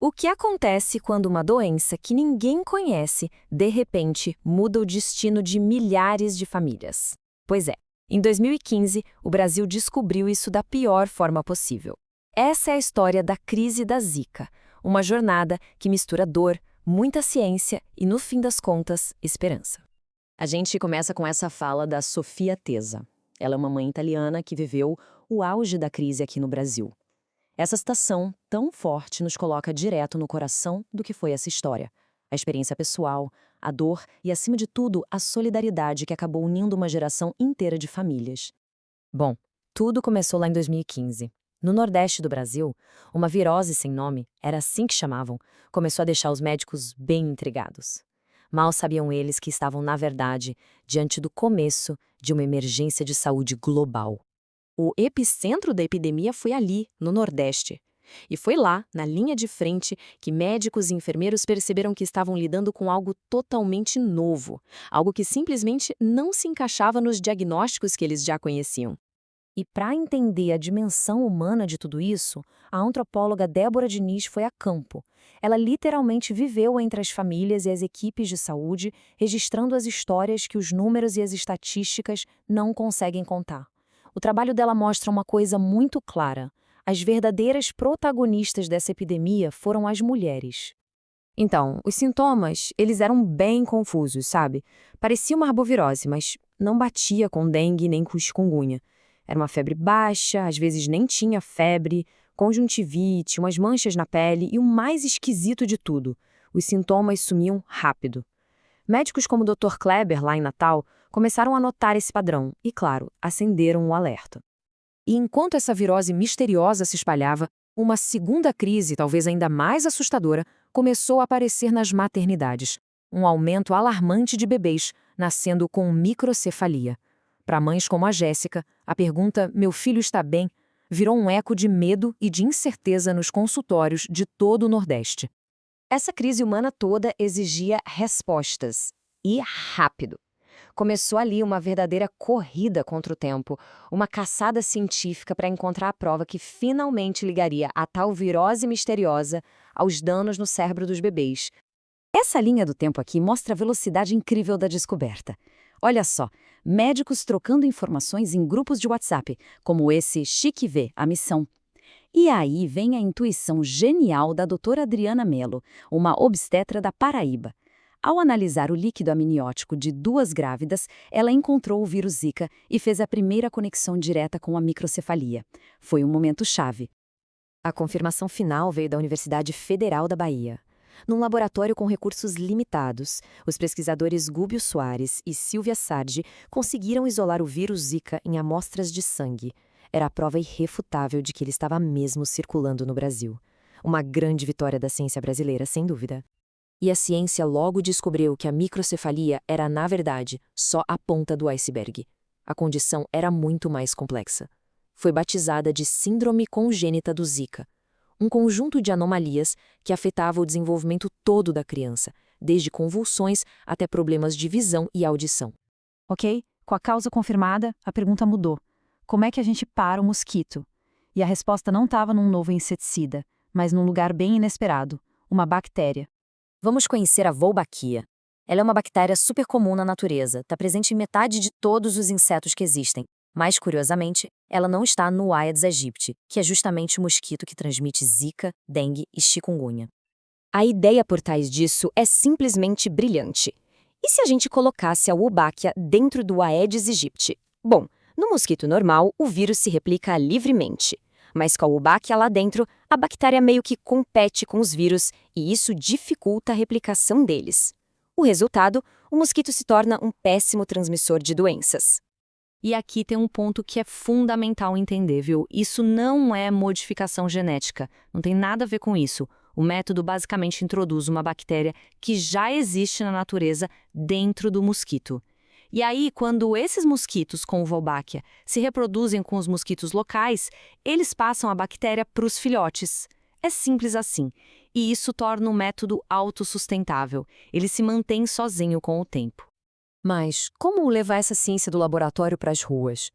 O que acontece quando uma doença que ninguém conhece, de repente, muda o destino de milhares de famílias? Pois é, em 2015, o Brasil descobriu isso da pior forma possível. Essa é a história da crise da Zika, uma jornada que mistura dor, muita ciência e, no fim das contas, esperança. A gente começa com essa fala da Sofia Tesa. Ela é uma mãe italiana que viveu o auge da crise aqui no Brasil. Essa citação tão forte nos coloca direto no coração do que foi essa história. A experiência pessoal, a dor e, acima de tudo, a solidariedade que acabou unindo uma geração inteira de famílias. Bom, tudo começou lá em 2015. No Nordeste do Brasil, uma virose sem nome, era assim que chamavam, começou a deixar os médicos bem intrigados. Mal sabiam eles que estavam, na verdade, diante do começo de uma emergência de saúde global. O epicentro da epidemia foi ali, no Nordeste. E foi lá, na linha de frente, que médicos e enfermeiros perceberam que estavam lidando com algo totalmente novo, algo que simplesmente não se encaixava nos diagnósticos que eles já conheciam. E para entender a dimensão humana de tudo isso, a antropóloga Débora Diniz foi a campo. Ela literalmente viveu entre as famílias e as equipes de saúde, registrando as histórias que os números e as estatísticas não conseguem contar. O trabalho dela mostra uma coisa muito clara. As verdadeiras protagonistas dessa epidemia foram as mulheres. Então, os sintomas, eles eram bem confusos, sabe? Parecia uma arbovirose, mas não batia com dengue nem com chikungunya. Era uma febre baixa, às vezes nem tinha febre, conjuntivite, umas manchas na pele e o mais esquisito de tudo, os sintomas sumiam rápido. Médicos como o Dr. Kleber, lá em Natal, começaram a notar esse padrão e, claro, acenderam o alerta. E enquanto essa virose misteriosa se espalhava, uma segunda crise, talvez ainda mais assustadora, começou a aparecer nas maternidades. Um aumento alarmante de bebês, nascendo com microcefalia. Para mães como a Jéssica, a pergunta "meu filho está bem?" virou um eco de medo e de incerteza nos consultórios de todo o Nordeste. Essa crise humana toda exigia respostas. E rápido. Começou ali uma verdadeira corrida contra o tempo, uma caçada científica para encontrar a prova que finalmente ligaria a tal virose misteriosa aos danos no cérebro dos bebês. Essa linha do tempo aqui mostra a velocidade incrível da descoberta. Olha só, médicos trocando informações em grupos de WhatsApp, como esse Chique Vê, a missão. E aí vem a intuição genial da doutora Adriana Mello, uma obstetra da Paraíba. Ao analisar o líquido amniótico de duas grávidas, ela encontrou o vírus Zika e fez a primeira conexão direta com a microcefalia. Foi um momento chave. A confirmação final veio da Universidade Federal da Bahia. Num laboratório com recursos limitados, os pesquisadores Gúbio Soares e Silvia Sardi conseguiram isolar o vírus Zika em amostras de sangue. Era a prova irrefutável de que ele estava mesmo circulando no Brasil. Uma grande vitória da ciência brasileira, sem dúvida. E a ciência logo descobriu que a microcefalia era, na verdade, só a ponta do iceberg. A condição era muito mais complexa. Foi batizada de Síndrome Congênita do Zika, um conjunto de anomalias que afetava o desenvolvimento todo da criança, desde convulsões até problemas de visão e audição. Ok? Com a causa confirmada, a pergunta mudou. Como é que a gente para o mosquito? E a resposta não estava num novo inseticida, mas num lugar bem inesperado, uma bactéria. Vamos conhecer a Wolbachia. Ela é uma bactéria super comum na natureza, está presente em metade de todos os insetos que existem. Mais curiosamente, ela não está no Aedes aegypti, que é justamente o mosquito que transmite Zika, dengue e chikungunya. A ideia por trás disso é simplesmente brilhante. E se a gente colocasse a Wolbachia dentro do Aedes aegypti? Bom, no mosquito normal, o vírus se replica livremente. Mas com a Wolbachia lá dentro, a bactéria meio que compete com os vírus e isso dificulta a replicação deles. O resultado, o mosquito se torna um péssimo transmissor de doenças. E aqui tem um ponto que é fundamental entender, viu? Isso não é modificação genética, não tem nada a ver com isso. O método basicamente introduz uma bactéria que já existe na natureza dentro do mosquito. E aí, quando esses mosquitos com Wolbachia se reproduzem com os mosquitos locais, eles passam a bactéria para os filhotes. É simples assim. E isso torna o método autossustentável. Ele se mantém sozinho com o tempo. Mas como levar essa ciência do laboratório para as ruas?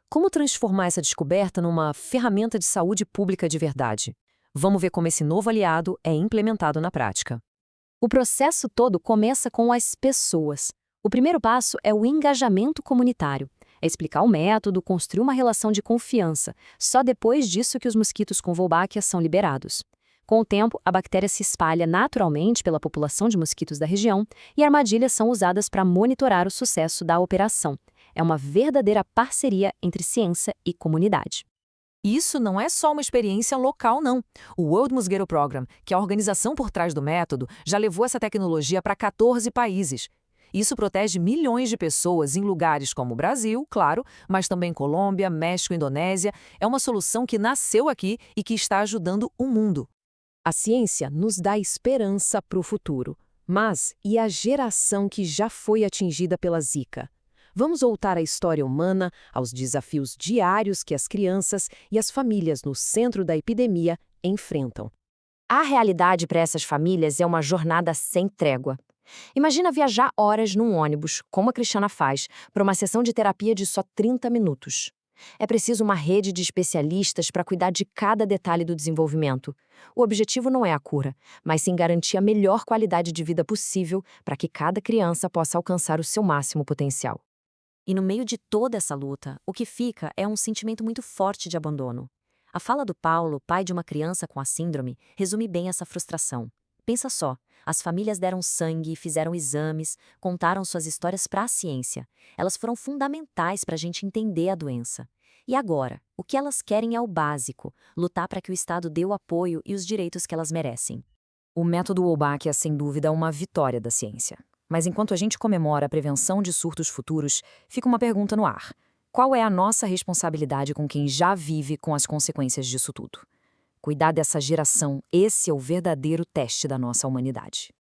Como transformar essa descoberta numa ferramenta de saúde pública de verdade? Vamos ver como esse novo aliado é implementado na prática. O processo todo começa com as pessoas. O primeiro passo é o engajamento comunitário. É explicar o método, construir uma relação de confiança. Só depois disso que os mosquitos com Wolbachia são liberados. Com o tempo, a bactéria se espalha naturalmente pela população de mosquitos da região e armadilhas são usadas para monitorar o sucesso da operação. É uma verdadeira parceria entre ciência e comunidade. Isso não é só uma experiência local, não. O World Mosquito Program, que é a organização por trás do método, já levou essa tecnologia para 14 países. Isso protege milhões de pessoas em lugares como o Brasil, claro, mas também Colômbia, México, Indonésia. É uma solução que nasceu aqui e que está ajudando o mundo. A ciência nos dá esperança para o futuro. Mas e a geração que já foi atingida pela Zika? Vamos voltar à história humana, aos desafios diários que as crianças e as famílias no centro da epidemia enfrentam. A realidade para essas famílias é uma jornada sem trégua. Imagina viajar horas num ônibus, como a Cristiana faz, para uma sessão de terapia de só 30 minutos. É preciso uma rede de especialistas para cuidar de cada detalhe do desenvolvimento. O objetivo não é a cura, mas sim garantir a melhor qualidade de vida possível para que cada criança possa alcançar o seu máximo potencial. E no meio de toda essa luta, o que fica é um sentimento muito forte de abandono. A fala do Paulo, pai de uma criança com a síndrome, resume bem essa frustração. Pensa só, as famílias deram sangue, fizeram exames, contaram suas histórias para a ciência. Elas foram fundamentais para a gente entender a doença. E agora, o que elas querem é o básico, lutar para que o Estado dê o apoio e os direitos que elas merecem. O método Wolbachia é, sem dúvida, uma vitória da ciência. Mas enquanto a gente comemora a prevenção de surtos futuros, fica uma pergunta no ar. Qual é a nossa responsabilidade com quem já vive com as consequências disso tudo? Cuidar dessa geração, esse é o verdadeiro teste da nossa humanidade.